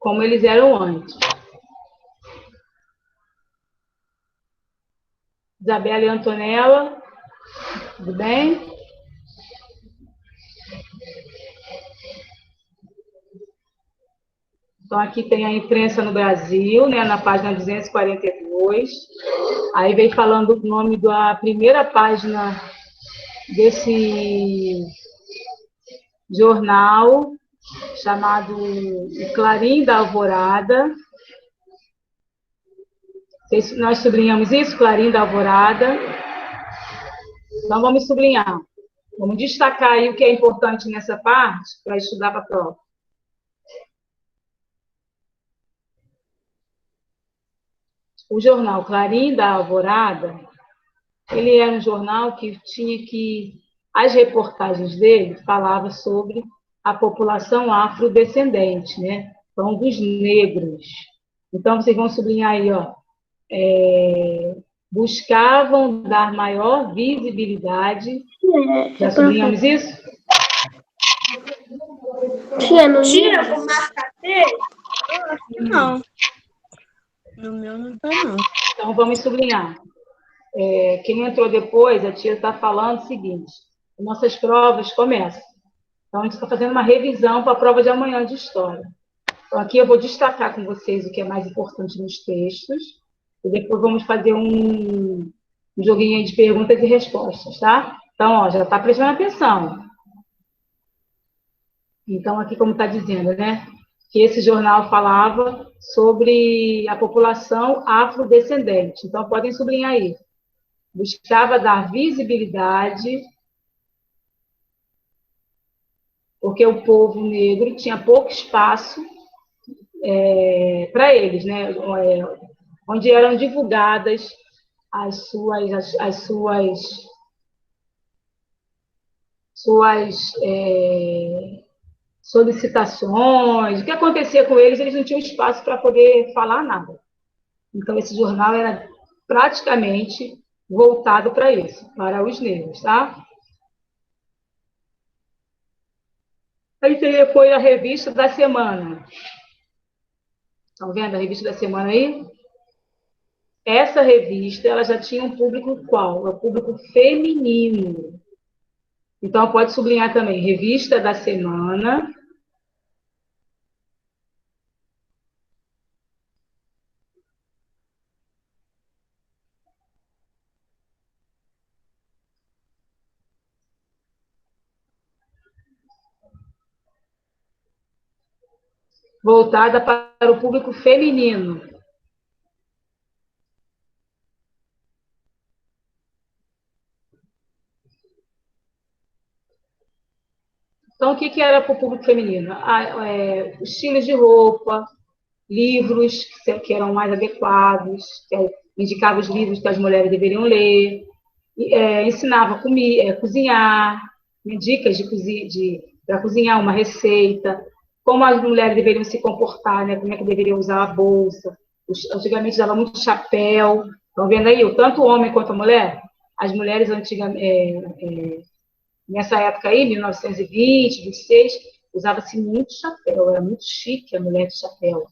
como eles eram antes. Isabela e Antonella, tudo bem? Então, aqui tem a imprensa no Brasil, né, na página 242. Aí vem falando o nome da primeira página desse jornal, chamado O Clarim da Alvorada. Nós sublinhamos isso, Clarim da Alvorada. Então, vamos sublinhar. Vamos destacar aí o que é importante nessa parte para estudar para a prova. O jornal Clarim da Alvorada, ele era um jornal que tinha que... As reportagens dele falavam sobre a população afrodescendente, né? Então, dos negros. Então, vocês vão sublinhar aí, ó. Buscavam dar maior visibilidade. Já sublinhamos isso? Tia, vou marcar dele? Não. No meu não tá, não. Então, vamos sublinhar. Quem entrou depois, a tia está falando o seguinte: nossas provas começam. Então, a gente está fazendo uma revisão para a prova de amanhã de história. Então, aqui eu vou destacar com vocês o que é mais importante nos textos, e depois vamos fazer um joguinho de perguntas e respostas, tá? Então, ó, já está prestando atenção. Então, aqui como está dizendo, né? Que esse jornal falava sobre a população afrodescendente. Então, podem sublinhar aí. Buscava dar visibilidade, porque o povo negro tinha pouco espaço para eles, né? Onde eram divulgadas as suas solicitações, o que acontecia com eles, eles não tinham espaço para poder falar nada. Então, esse jornal era praticamente voltado para isso, para os negros, tá? Aí foi a revista da semana. Estão vendo a revista da semana aí? Essa revista, ela já tinha um público qual? É o público feminino. Então, pode sublinhar também, revista da semana. Voltada para o público feminino. Então, o que era para o público feminino? Estilos de roupa, livros que eram mais adequados, indicava os livros que as mulheres deveriam ler, ensinava a cozinhar, dicas para cozinhar uma receita, como as mulheres deveriam se comportar, né? Como é que deveriam usar a bolsa. Antigamente usava muito chapéu. Estão vendo aí? Tanto o homem quanto a mulher? As mulheres antigamente, nessa época aí, 1920, 26, usava-se muito chapéu, era muito chique a mulher de chapéu.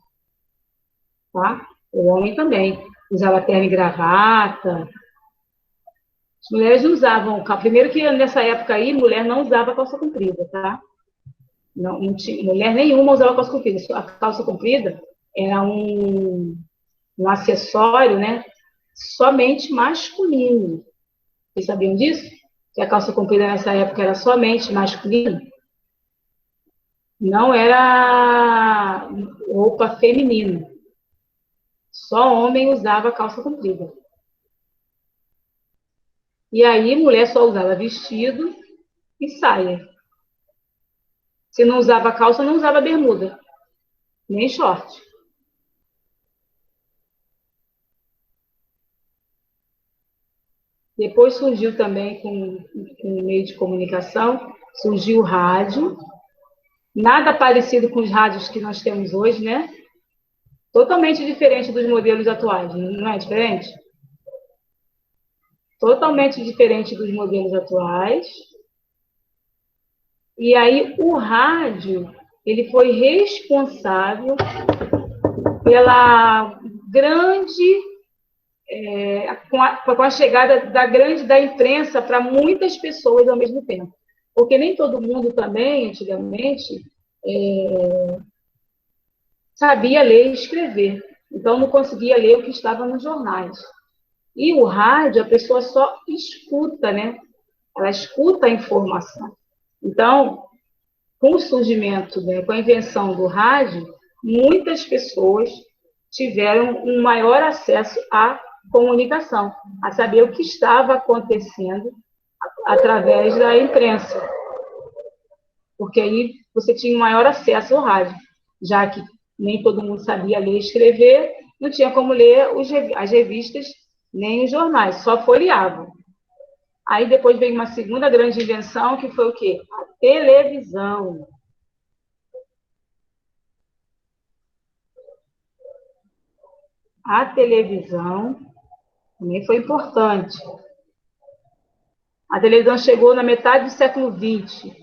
Tá? O homem também usava terno e gravata. As mulheres não usavam... Primeiro que nessa época aí, mulher não usava calça comprida, tá? Não tinha, mulher nenhuma usava calça comprida. A calça comprida era um acessório, né? Somente masculino. Vocês sabiam disso? Que a calça comprida nessa época era somente masculina? Não era roupa feminina. Só homem usava calça comprida. E aí, mulher só usava vestido e saia. Se não usava calça, não usava bermuda, nem short. Depois surgiu também, com o meio de comunicação, surgiu o rádio. Nada parecido com os rádios que nós temos hoje, né? Totalmente diferente dos modelos atuais, não é diferente? Totalmente diferente dos modelos atuais. E aí, o rádio, ele foi responsável pela grande, com a chegada da imprensa para muitas pessoas ao mesmo tempo. Porque nem todo mundo também, antigamente, sabia ler e escrever. Então, não conseguia ler o que estava nos jornais. E o rádio, a pessoa só escuta, né? Ela escuta a informação. Então, com o surgimento, né, com a invenção do rádio, muitas pessoas tiveram um maior acesso à comunicação, a saber o que estava acontecendo através da imprensa. Porque aí você tinha um maior acesso ao rádio, já que nem todo mundo sabia ler e escrever, não tinha como ler as revistas nem os jornais, só folheavam. Aí depois veio uma segunda grande invenção, que foi o quê? A televisão. A televisão também foi importante. A televisão chegou na metade do século XX.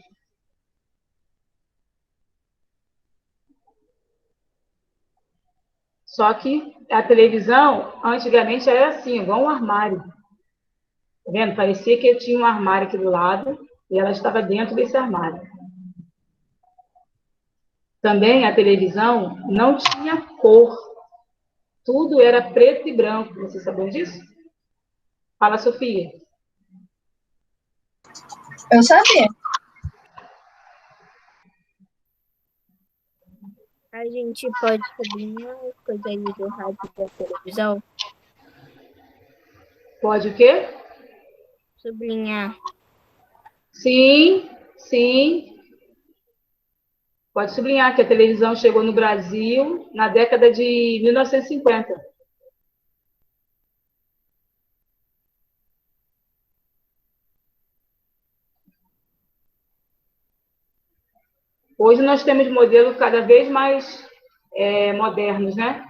Só que a televisão, antigamente, era assim, igual um armário. Tá vendo? Parecia que tinha um armário aqui do lado e ela estava dentro desse armário. Também a televisão não tinha cor. Tudo era preto e branco. Você sabia disso? Fala, Sofia. Eu sabia. A gente pode sublinhar as coisas aí do rádio e da televisão? Pode o quê? Sublinhar. Sim, sim. Pode sublinhar que a televisão chegou no Brasil na década de 1950. Hoje nós temos modelos cada vez mais modernos, né?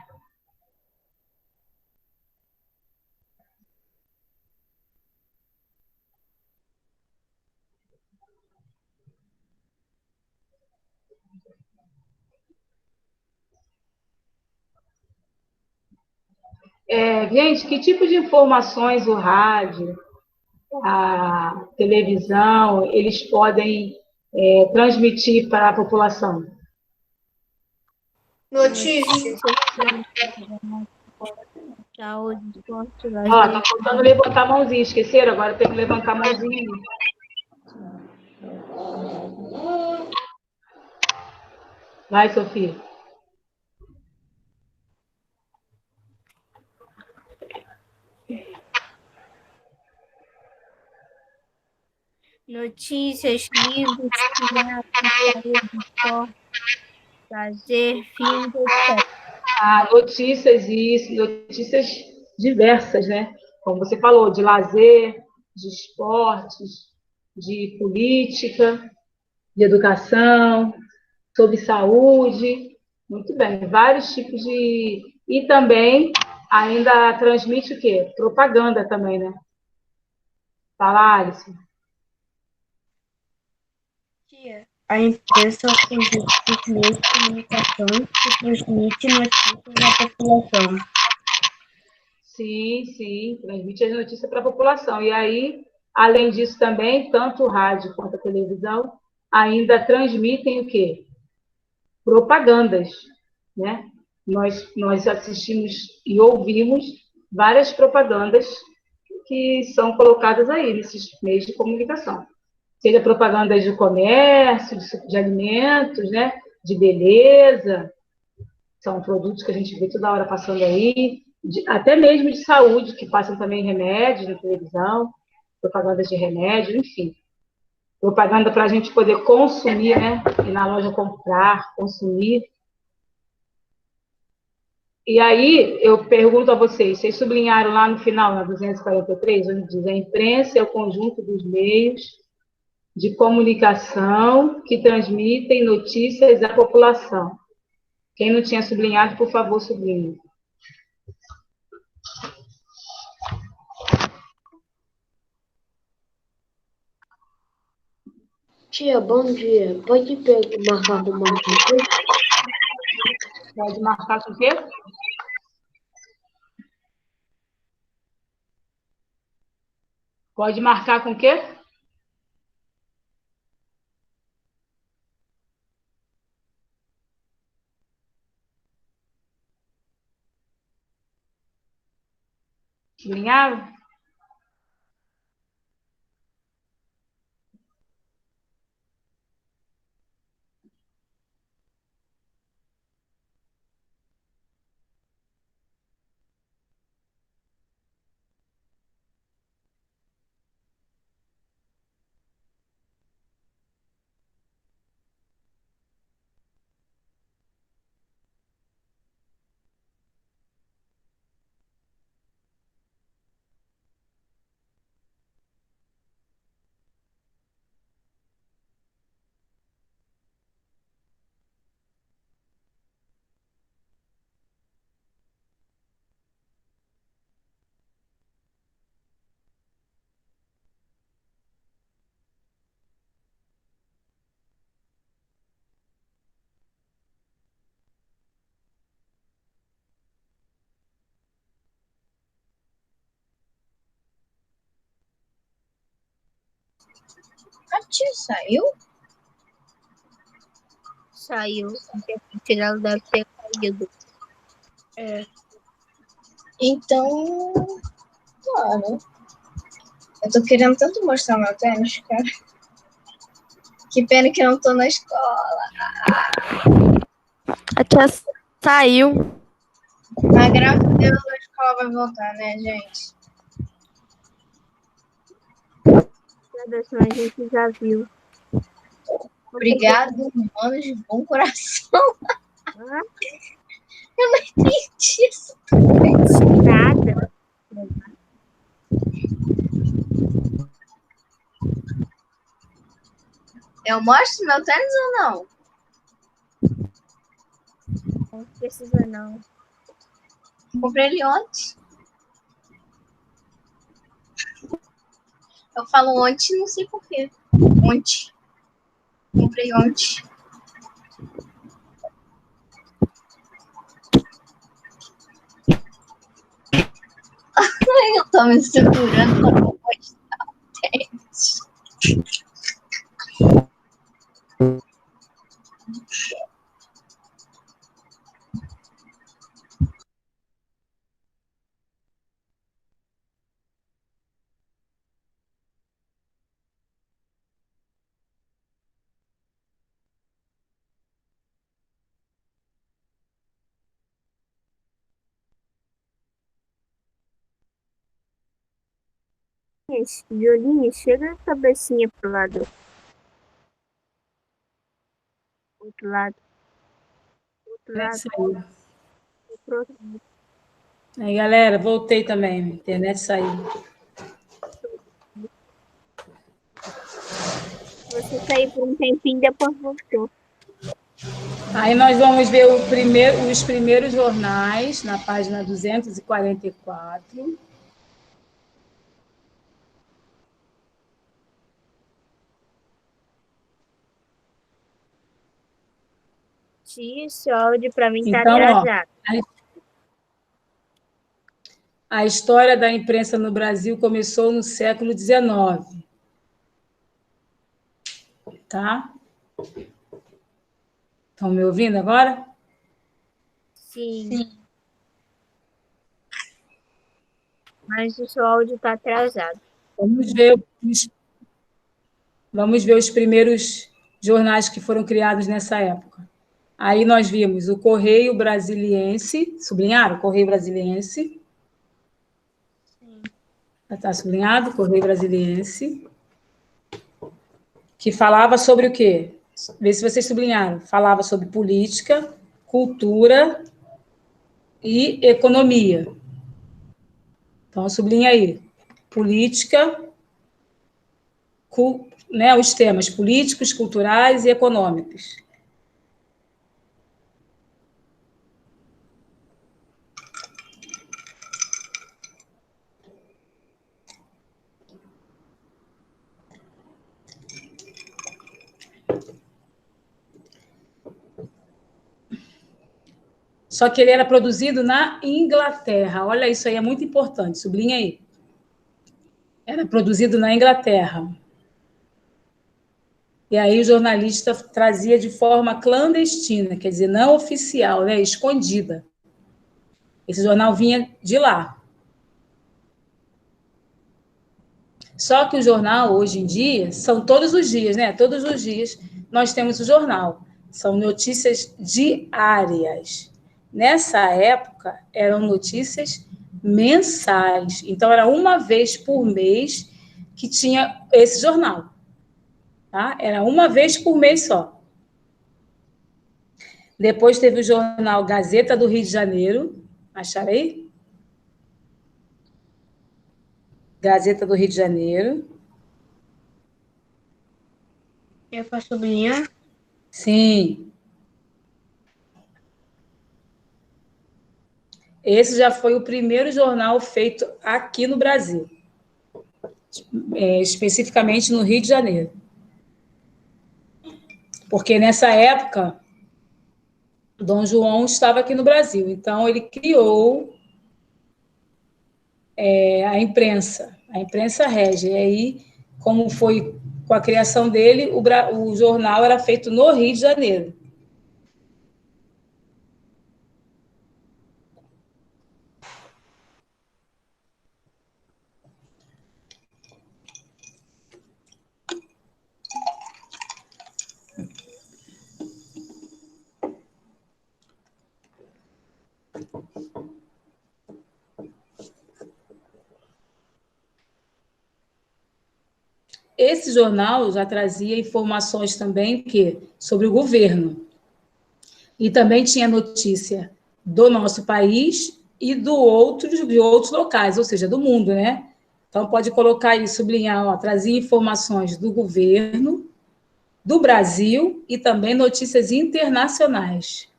Gente, que tipo de informações o rádio, a televisão, eles podem transmitir para a população? Notícias. Saúde, esporte, Ó, lazer. tá faltando levantar a mãozinha, esqueceram? Agora tem que levantar a mãozinha ali. Vai, Sofia. Notícias, livros, teatro, saúde, esporte, lazer, filmes, etc. Notícias, isso, notícias diversas, né? Como você falou, de lazer, de esportes, de política, de educação, sobre saúde. Muito bem, vários tipos de. E também ainda transmite o quê? Propaganda também, né? Fala, Alisson. A imprensa é o conjunto dos meios de comunicação que transmite notícias à população. Sim, sim, transmite as notícias para a população. E aí, além disso também, tanto o rádio quanto a televisão ainda transmitem o quê? Propagandas, né? Nós assistimos e ouvimos várias propagandas que são colocadas aí nesses meios de comunicação. Seja propaganda de comércio, de alimentos, né? De beleza, são produtos que a gente vê toda hora passando aí, até mesmo de saúde, que passam também remédios na televisão, propagandas de remédio, enfim. Propaganda para a gente poder consumir, né? Ir na loja comprar, consumir. E aí, eu pergunto a vocês sublinharam lá no final, na 243, onde diz: a imprensa é o conjunto dos meios de comunicação que transmitem notícias à população. Quem não tinha sublinhado, por favor, sublinhe. Tia, bom dia. Pode marcar com uma coisa? Pode marcar com o quê? Pode marcar com o quê? Sublinhado? A tia saiu? Saiu. Ela deve ter caído. É. Então, claro. Eu tô querendo tanto mostrar meu tênis, cara. Que pena que eu não tô na escola. A tia saiu. Mas graças a Deus a escola vai voltar, né, gente? A gente já viu. Obrigado, humanos de bom coração. Ah, Eu não entendi isso. nada. Eu mostro meu tênis ou não? Não precisa, não. Comprei ele ontem. Eu falo ontem, não sei porquê. Ontem. Comprei ontem. Eu tô me segurando pra não postar o tênis. Violinha, chega a cabecinha pro lado. Outro lado. Outro lado. Saiu. Outro lado. Aí, galera, voltei também. A internet saiu. Você saiu por um tempinho, depois voltou. Aí nós vamos ver os primeiros jornais, na página 244. Tia, esse áudio pra mim tá Então, ó, atrasado. a história da imprensa no Brasil começou no século XIX. Tá? Estão me ouvindo agora? Sim. Mas o seu áudio tá atrasado. Vamos ver os primeiros jornais que foram criados nessa época. Aí nós vimos o Correio Brasiliense, sublinharam? Correio Brasiliense. Sim. Está sublinhado? Correio Brasiliense. Que falava sobre o quê? Vê se vocês sublinharam. Falava sobre política, cultura e economia. Então, sublinha aí. Política, né, os temas políticos, culturais e econômicos. Só que ele era produzido na Inglaterra. Olha, isso aí é muito importante, sublinha aí. Era produzido na Inglaterra. E aí o jornalista trazia de forma clandestina, quer dizer, não oficial, né, escondida. Esse jornal vinha de lá. Só que o jornal, hoje em dia, são todos os dias, né? Todos os dias nós temos o jornal. São notícias diárias. Nessa época, eram notícias mensais. Então, era uma vez por mês que tinha esse jornal. Tá? Era uma vez por mês só. Depois teve o jornal Gazeta do Rio de Janeiro. Acharam aí? Gazeta do Rio de Janeiro. É para sublinhar? Sim. Esse já foi o primeiro jornal feito aqui no Brasil, especificamente no Rio de Janeiro. Porque nessa época, Dom João estava aqui no Brasil, então ele criou a imprensa rege. E aí, como foi com a criação dele, o jornal era feito no Rio de Janeiro. Esse jornal já trazia informações também sobre o governo. E também tinha notícia do nosso país e de outros locais, ou seja, do mundo, né? Então, pode colocar aí, sublinhar, ó, trazia informações do governo, do Brasil e também notícias internacionais.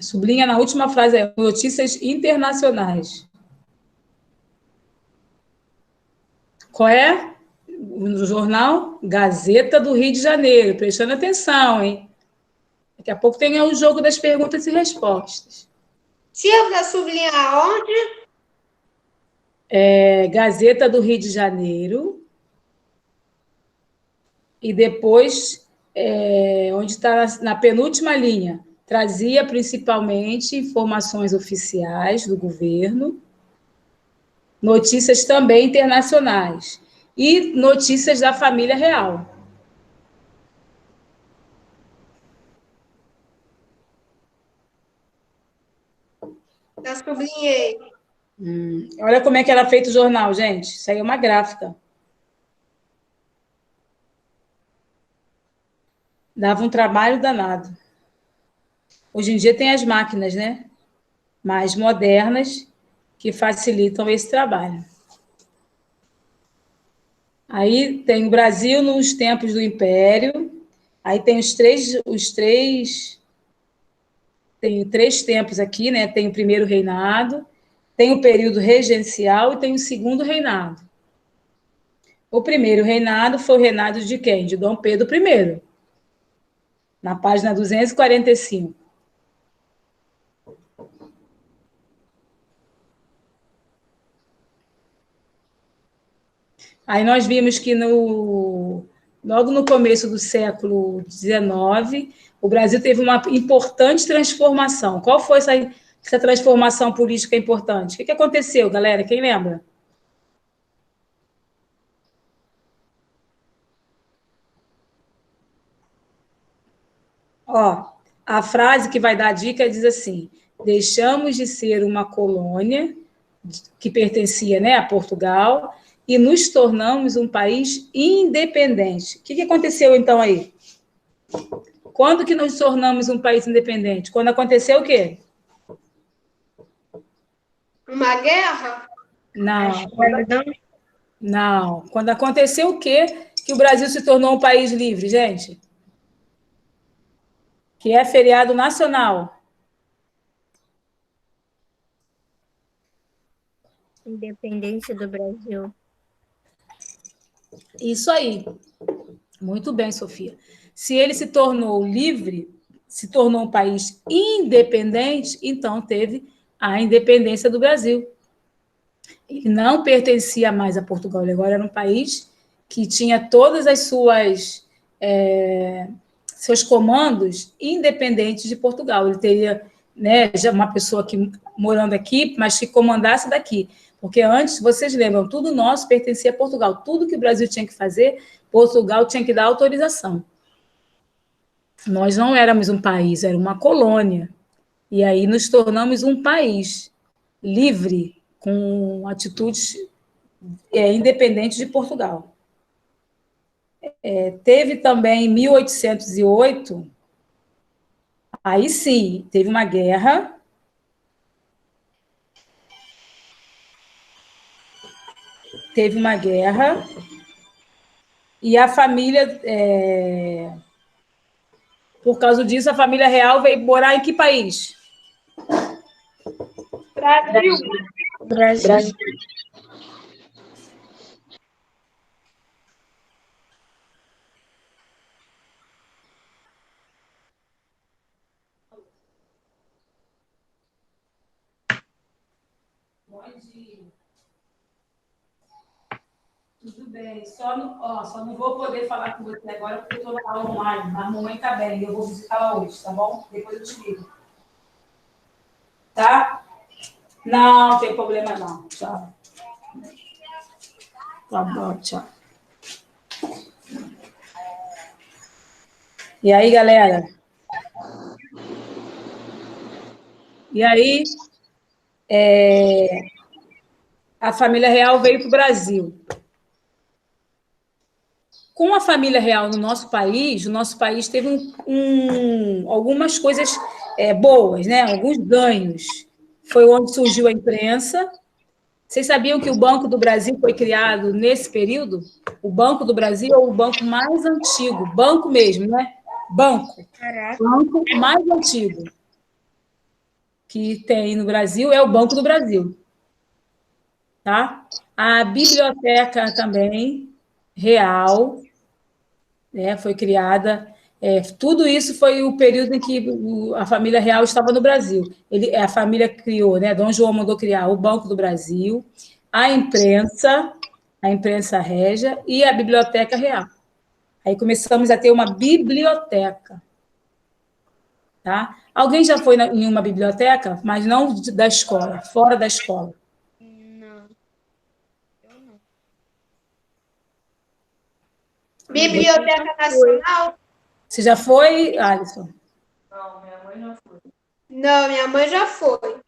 Sublinha na última frase aí, notícias internacionais. Qual é? No jornal Gazeta do Rio de Janeiro, prestando atenção, hein? Daqui a pouco tem o jogo das perguntas e respostas. Se eu para sublinhar onde? Gazeta do Rio de Janeiro. E depois, onde está na penúltima linha, trazia principalmente informações oficiais do governo, notícias também internacionais e notícias da família real. Já sublinhei. Olha como é que era feito o jornal, gente. Isso aí é uma gráfica. Dava um trabalho danado. Hoje em dia tem as máquinas, né? Mais modernas, que facilitam esse trabalho. Aí tem o Brasil nos tempos do Império. Aí tem tem três tempos aqui, né? Tem o primeiro reinado, tem o período regencial e tem o segundo reinado. O primeiro reinado foi o reinado de quem? De Dom Pedro I, na página 245. Aí nós vimos que logo no começo do século XIX, o Brasil teve uma importante transformação. Qual foi essa transformação política importante? O que aconteceu, galera? Quem lembra? Ó, a frase que vai dar a dica diz assim: deixamos de ser uma colônia que pertencia, né, a Portugal e nos tornamos um país independente. O que aconteceu então aí? Quando que nos tornamos um país independente? Quando aconteceu o quê? Uma guerra? Não. Não. Quando aconteceu o quê que o Brasil se tornou um país livre, gente? Que é feriado nacional. Independência do Brasil. Isso aí. Muito bem, Sofia. Se ele se tornou livre, se tornou um país independente, então teve a independência do Brasil. Ele não pertencia mais a Portugal, ele agora era um país que tinha todas as seus comandos independentes de Portugal. Ele teria, né, já uma pessoa que morando aqui, mas que comandasse daqui. Porque antes, vocês lembram, tudo nosso pertencia a Portugal. Tudo que o Brasil tinha que fazer, Portugal tinha que dar autorização. Nós não éramos um país, era uma colônia. E aí nos tornamos um país livre, com atitudes independentes de Portugal. Teve também, em 1808, aí sim, teve uma guerra. E a família, por causa disso, a família real veio morar em que país? Brasil. Tudo bem, só não vou poder falar com você agora porque estou na aula online, mas a mamãe está bem, eu vou visitá-la hoje, tá bom? Depois eu te ligo. Tá? Não tem problema não. Tchau. Tá bom, tchau. E aí, galera? E aí, a família real veio para o Brasil. Com a família real no nosso país, o nosso país teve algumas coisas boas, né? Alguns ganhos. Foi onde surgiu a imprensa. Vocês sabiam que o Banco do Brasil foi criado nesse período? O Banco do Brasil é o banco mais antigo, banco mesmo, né? Banco. Caraca. Banco mais antigo que tem no Brasil é o Banco do Brasil. Tá? A biblioteca também, real, né, foi criada. Tudo isso foi o período em que a família real estava no Brasil. A família criou, né, Dom João mandou criar o Banco do Brasil, a imprensa régia e a biblioteca real. Aí começamos a ter uma biblioteca. Tá? Alguém já foi em uma biblioteca, mas não da escola, fora da escola? Não. Eu não. Biblioteca Nacional? Você já foi, Alisson? Não, minha mãe já foi.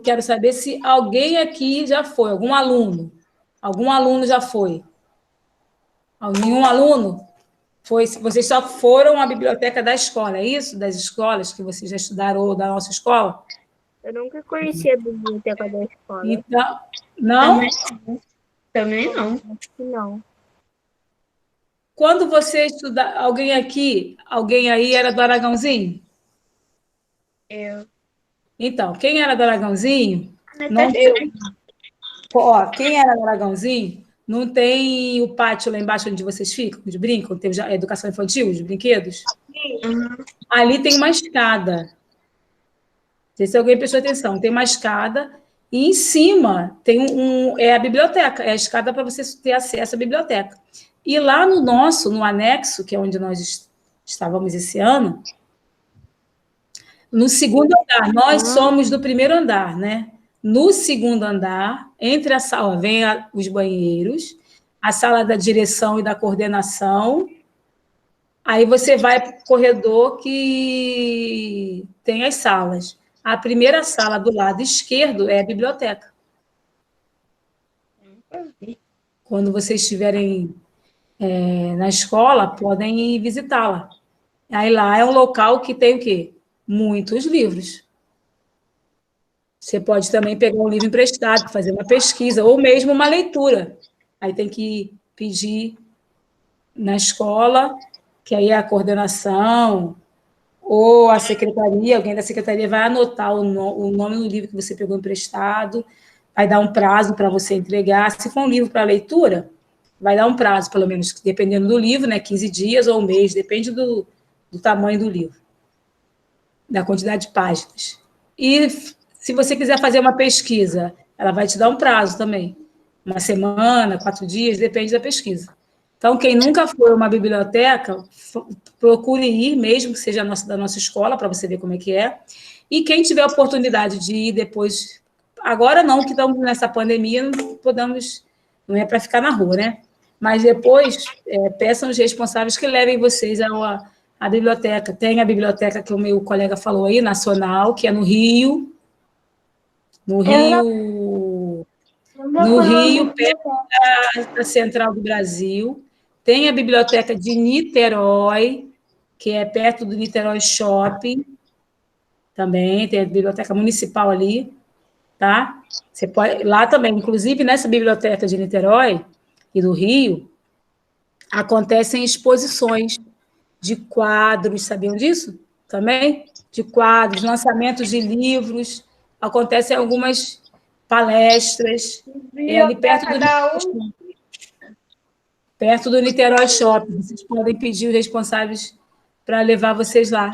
Quero saber se alguém aqui já foi, algum aluno. Algum aluno já foi? Nenhum aluno? Vocês só foram à biblioteca da escola, é isso? Das escolas que vocês já estudaram ou da nossa escola? Eu nunca conheci a biblioteca da escola. Então, não? Também não. Acho que não. Quando você estudar, alguém aí era do Aragãozinho? Eu. Então, quem era do Aragãozinho? Quem era do Aragãozinho, não tem o pátio lá embaixo onde vocês ficam, onde brincam, tem a educação infantil, os brinquedos? Uhum. Ali tem uma escada. Não sei se alguém prestou atenção. Tem uma escada e em cima tem a biblioteca, é a escada para você ter acesso à biblioteca. E lá no anexo, que é onde nós estávamos esse ano, no segundo andar, nós somos do primeiro andar, né? No segundo andar, entre a sala, vem os banheiros, a sala da direção e da coordenação, aí você vai para o corredor que tem as salas. A primeira sala do lado esquerdo é a biblioteca. Quando vocês estiverem na escola, podem visitá-la. Aí lá é um local que tem o quê? Muitos livros. Você pode também pegar um livro emprestado, fazer uma pesquisa, ou mesmo uma leitura. Aí tem que pedir na escola, que aí a coordenação ou a secretaria, alguém da secretaria vai anotar o nome do livro que você pegou emprestado, vai dar um prazo para você entregar. Se for um livro para leitura, vai dar um prazo, pelo menos, dependendo do livro, né, 15 dias ou um mês, depende do tamanho do livro, da quantidade de páginas. E se você quiser fazer uma pesquisa, ela vai te dar um prazo também. Uma semana, 4 dias, depende da pesquisa. Então, quem nunca foi a uma biblioteca, procure ir, mesmo que seja da nossa escola, para você ver como é que é. E quem tiver a oportunidade de ir depois... Agora não, que estamos nessa pandemia, não é para ficar na rua, né? Mas depois, peçam os responsáveis que levem vocês à biblioteca. Tem a biblioteca que o meu colega falou aí, nacional, que é no Rio. No Rio, perto da Central do Brasil. Tem a biblioteca de Niterói, que é perto do Niterói Shopping. Também tem a biblioteca municipal ali, tá? Você pode, lá também, inclusive nessa biblioteca de Niterói e do Rio, acontecem exposições de quadros, sabiam disso? Também? De quadros, lançamentos de livros, acontecem algumas palestras, ali perto do Niterói Shopping. Vocês podem pedir os responsáveis para levar vocês lá.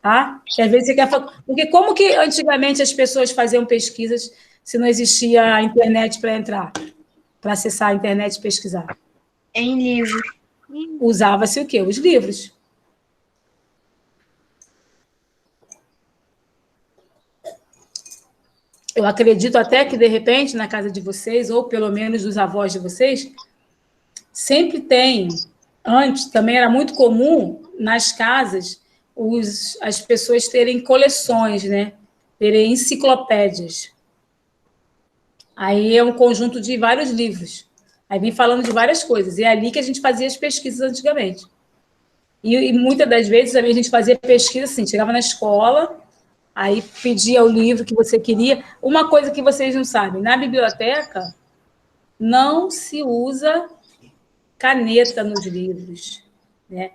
Tá? Que às vezes você quer falar... Porque como que antigamente as pessoas faziam pesquisas se não existia a internet para entrar? Para acessar a internet e pesquisar? Em livros. Usava-se o quê? Os livros. Eu acredito até que, de repente, na casa de vocês, ou pelo menos dos avós de vocês, sempre tem... Antes, também era muito comum, nas casas, as pessoas terem coleções, né? Terem enciclopédias. Aí é um conjunto de vários livros. Aí vem falando de várias coisas. E é ali que a gente fazia as pesquisas antigamente. E muitas das vezes a gente fazia pesquisa assim, chegava na escola, aí pedia o livro que você queria. Uma coisa que vocês não sabem, na biblioteca não se usa caneta nos livros, né?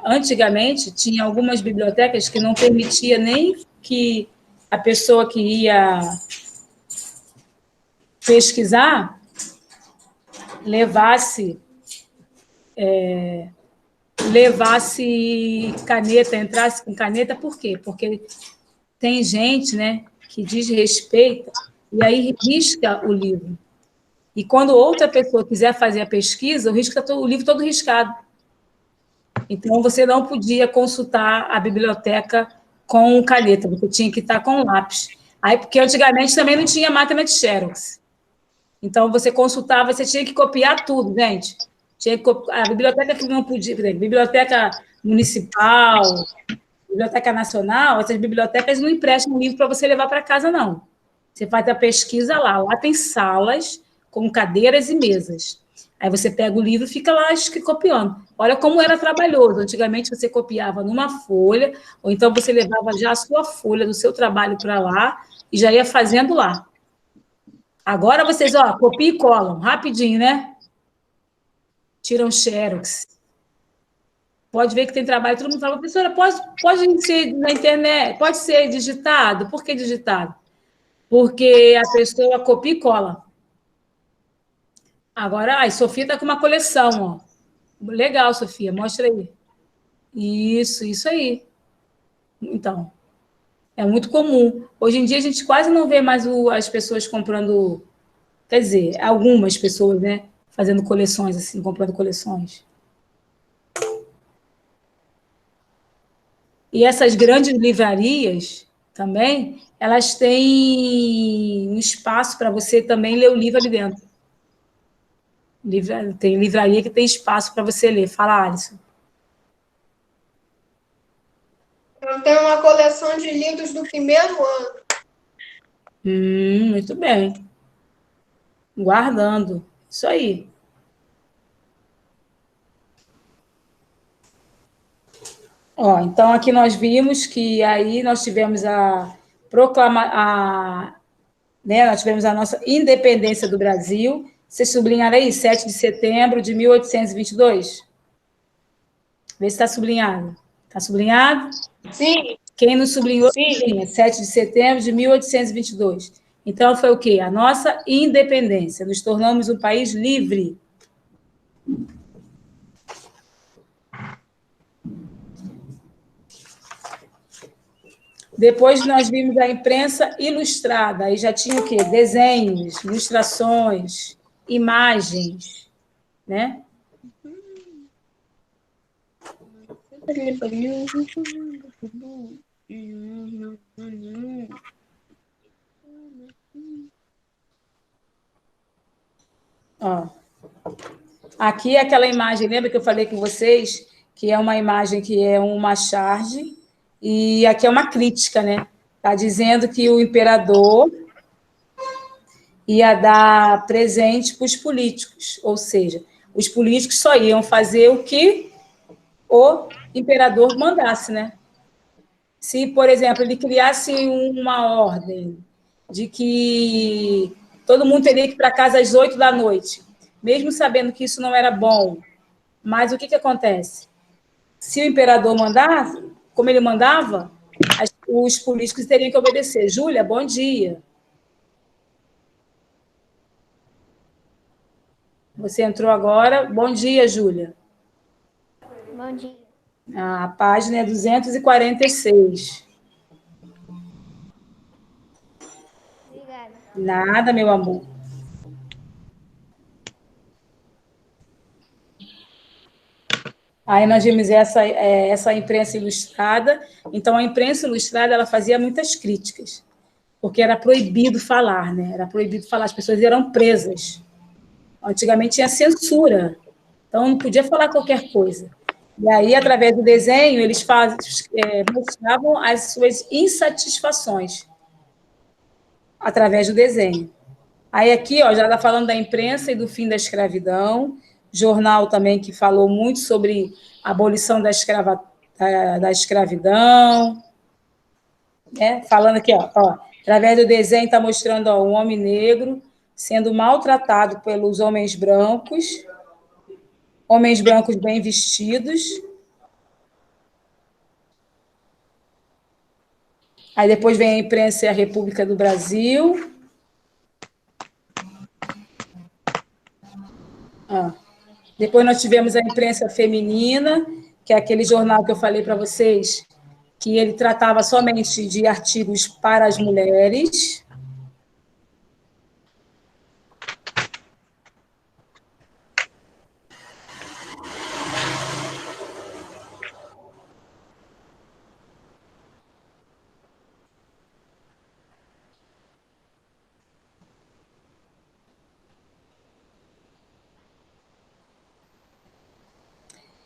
Antigamente, tinha algumas bibliotecas que não permitia nem que a pessoa que ia pesquisar levasse caneta, entrasse com caneta. Por quê? Porque tem gente, né, que desrespeita e aí risca o livro. E quando outra pessoa quiser fazer a pesquisa, o livro todo riscado. Então, você não podia consultar a biblioteca com caneta, você tinha que estar com lápis. Aí, porque antigamente também não tinha máquina de Xerox. Então, você consultava, você tinha que copiar tudo, gente. A biblioteca que não podia, por exemplo, biblioteca municipal, biblioteca nacional, essas bibliotecas não emprestam livro para você levar para casa, não. Você faz a pesquisa lá. Lá tem salas com cadeiras e mesas. Aí você pega o livro e fica lá copiando. Olha como era trabalhoso. Antigamente você copiava numa folha, ou então você levava já a sua folha do seu trabalho para lá e já ia fazendo lá. Agora vocês, copia e colam, rapidinho, né? Tiram xerox. Pode ver que tem trabalho, todo mundo fala, professora, pode ser na internet, pode ser digitado. Por que digitado? Porque a pessoa copia e cola. Agora, a Sofia está com uma coleção, ó. Legal, Sofia, mostra aí. Isso aí. Então, é muito comum. Hoje em dia, a gente quase não vê mais as pessoas comprando... Quer dizer, algumas pessoas, né? Fazendo coleções, assim, comprando coleções. E essas grandes livrarias, também, elas têm um espaço para você também ler o livro ali dentro. Tem livraria que tem espaço para você ler. Fala, Alisson. Eu tenho uma coleção de livros do primeiro ano. Muito bem. Guardando. Isso aí. Então, aqui nós vimos que aí nós tivemos nós tivemos a nossa independência do Brasil. Vocês sublinharam aí, 7 de setembro de 1822? Vê se está sublinhado. Está sublinhado? Sim. Quem não sublinhou, sim. 7 de setembro de 1822. Então, foi o quê? A nossa independência. Nos tornamos um país livre. Depois nós vimos a imprensa ilustrada, aí já tinha o quê? Desenhos, ilustrações, imagens, né? Ó, aqui é aquela imagem, lembra que eu falei com vocês que é uma imagem que é uma charge, e aqui é uma crítica, né? Está dizendo que o imperador ia dar presente para os políticos, ou seja, os políticos só iam fazer o que o imperador mandasse, né? Se, por exemplo, ele criasse uma ordem de que todo mundo teria que ir para casa às 8 da noite, mesmo sabendo que isso não era bom, mas o que acontece? Se o imperador mandar, como ele mandava, os políticos teriam que obedecer. Júlia, bom dia. Você entrou agora. Bom dia, Júlia. Bom dia. A página é 246. Obrigada. Nada, meu amor. Aí nós vimos essa imprensa ilustrada. Então, a imprensa ilustrada ela fazia muitas críticas, porque era proibido falar, né? Era proibido falar, as pessoas eram presas. Antigamente tinha censura, então não podia falar qualquer coisa. E aí, através do desenho, eles mostravam as suas insatisfações através do desenho. Aí aqui, ó, já está falando da imprensa e do fim da escravidão, jornal também que falou muito sobre a abolição da escravidão, né? Falando aqui, ó, através do desenho está mostrando ó, um homem negro sendo maltratado pelos homens brancos bem vestidos. Aí depois vem a imprensa e a República do Brasil. Ah. Depois nós tivemos a imprensa feminina, que é aquele jornal que eu falei para vocês, que ele tratava somente de artigos para as mulheres.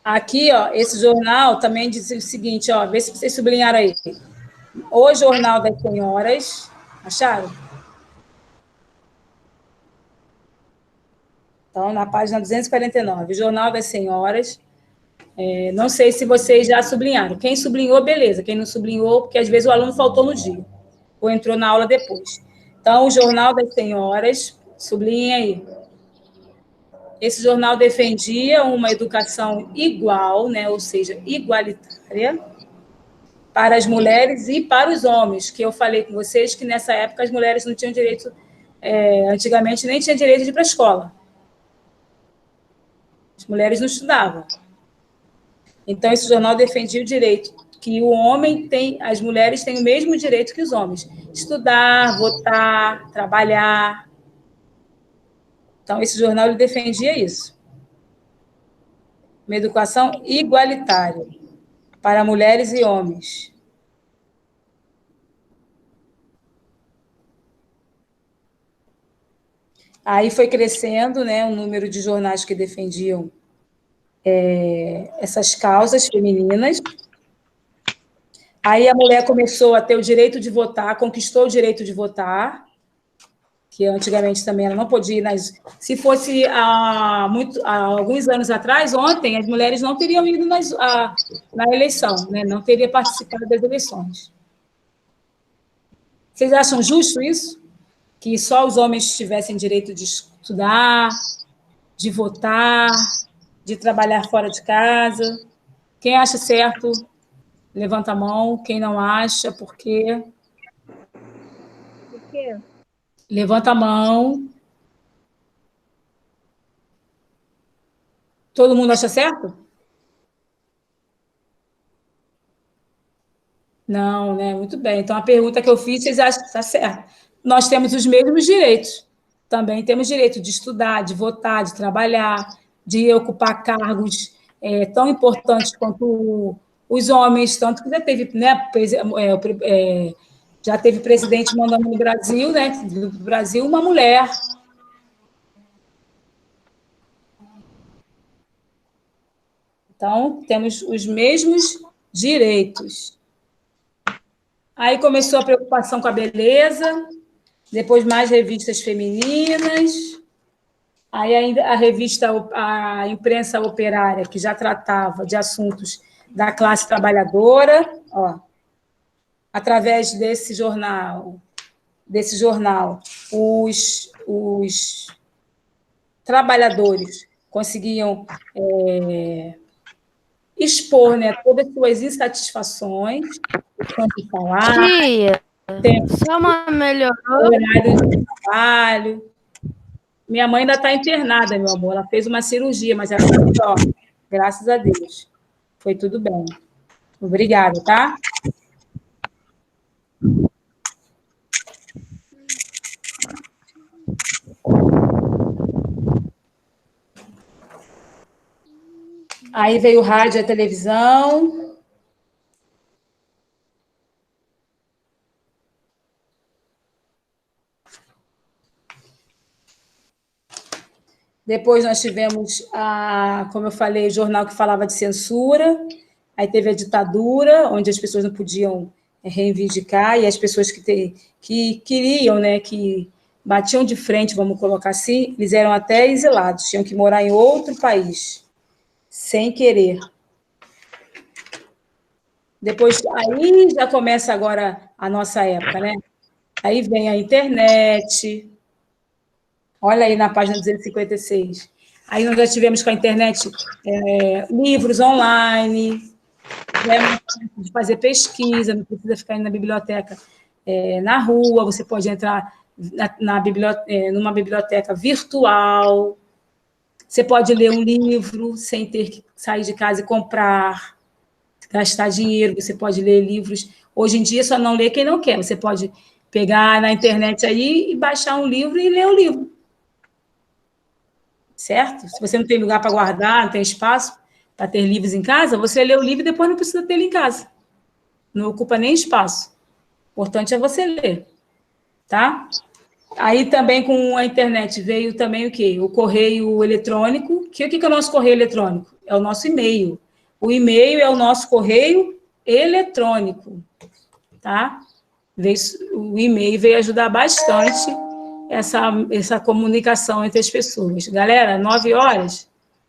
Aqui, ó, esse jornal também diz o seguinte, ó, vê se vocês sublinharam aí. O Jornal das Senhoras, acharam? Então, na página 249, Jornal das Senhoras. Não sei se vocês já sublinharam. Quem sublinhou, beleza. Quem não sublinhou, porque às vezes o aluno faltou no dia, ou entrou na aula depois. Então, o Jornal das Senhoras, sublinha aí. Esse jornal defendia uma educação igual, né, ou seja, igualitária, para as mulheres e para os homens, que eu falei com vocês que nessa época as mulheres não tinham direito, antigamente nem tinha direito de ir para a escola. As mulheres não estudavam. Então, esse jornal defendia o direito que o homem tem, as mulheres têm o mesmo direito que os homens. Estudar, votar, trabalhar. Então, esse jornal ele defendia isso. Uma educação igualitária para mulheres e homens. Aí foi crescendo, né, o número de jornais que defendiam essas causas femininas. Aí a mulher começou a ter o direito de votar, conquistou o direito de votar, que antigamente também ela não podia ir nas... Se fosse há alguns anos atrás, ontem, as mulheres não teriam ido na eleição, né? Não teriam participado das eleições. Vocês acham justo isso? Que só os homens tivessem direito de estudar, de votar, de trabalhar fora de casa? Quem acha certo, levanta a mão. Quem não acha, por quê? Por quê? Levanta a mão. Todo mundo acha certo? Não, né? Muito bem. Então, a pergunta que eu fiz, vocês acham que está certa. Nós temos os mesmos direitos. Também temos direito de estudar, de votar, de trabalhar, de ocupar cargos tão importantes quanto os homens, tanto que já teve, né, já teve presidente mandando no Brasil, né, do Brasil, uma mulher. Então, temos os mesmos direitos. Aí começou a preocupação com a beleza, depois mais revistas femininas, aí ainda a imprensa operária, que já tratava de assuntos da classe trabalhadora, ó, através desse jornal, os trabalhadores conseguiam expor, né, todas as suas insatisfações, quanto falar, Tia, tempo, só uma melhorou. horário de trabalho. Minha mãe ainda está internada, meu amor. Ela fez uma cirurgia, mas ela está melhor. Graças a Deus. Foi tudo bem. Obrigada, tá? Aí veio o rádio e a televisão. Depois nós tivemos, como eu falei, o jornal que falava de censura. Aí teve a ditadura, onde as pessoas não podiam reivindicar, e as pessoas que queriam, né, que batiam de frente, vamos colocar assim, eles eram até exilados, tinham que morar em outro país, sem querer. Depois, aí já começa agora a nossa época, né? Aí vem a internet. Olha aí na página 256. Aí nós já tivemos com a internet livros online, de fazer pesquisa, não precisa ficar indo na biblioteca na rua, você pode entrar numa biblioteca virtual, você pode ler um livro sem ter que sair de casa e comprar, gastar dinheiro, você pode ler livros. Hoje em dia, só não lê quem não quer. Você pode pegar na internet aí e baixar um livro e ler o livro. Certo? Se você não tem lugar para guardar, não tem espaço para ter livros em casa, você lê o livro e depois não precisa ter ele em casa. Não ocupa nem espaço. O importante é você ler. Tá? Aí também com a internet veio também o quê? O correio eletrônico. O que é o nosso correio eletrônico? É o nosso e-mail. O e-mail é o nosso correio eletrônico, tá? O e-mail veio ajudar bastante essa comunicação entre as pessoas. Galera, 9 horas,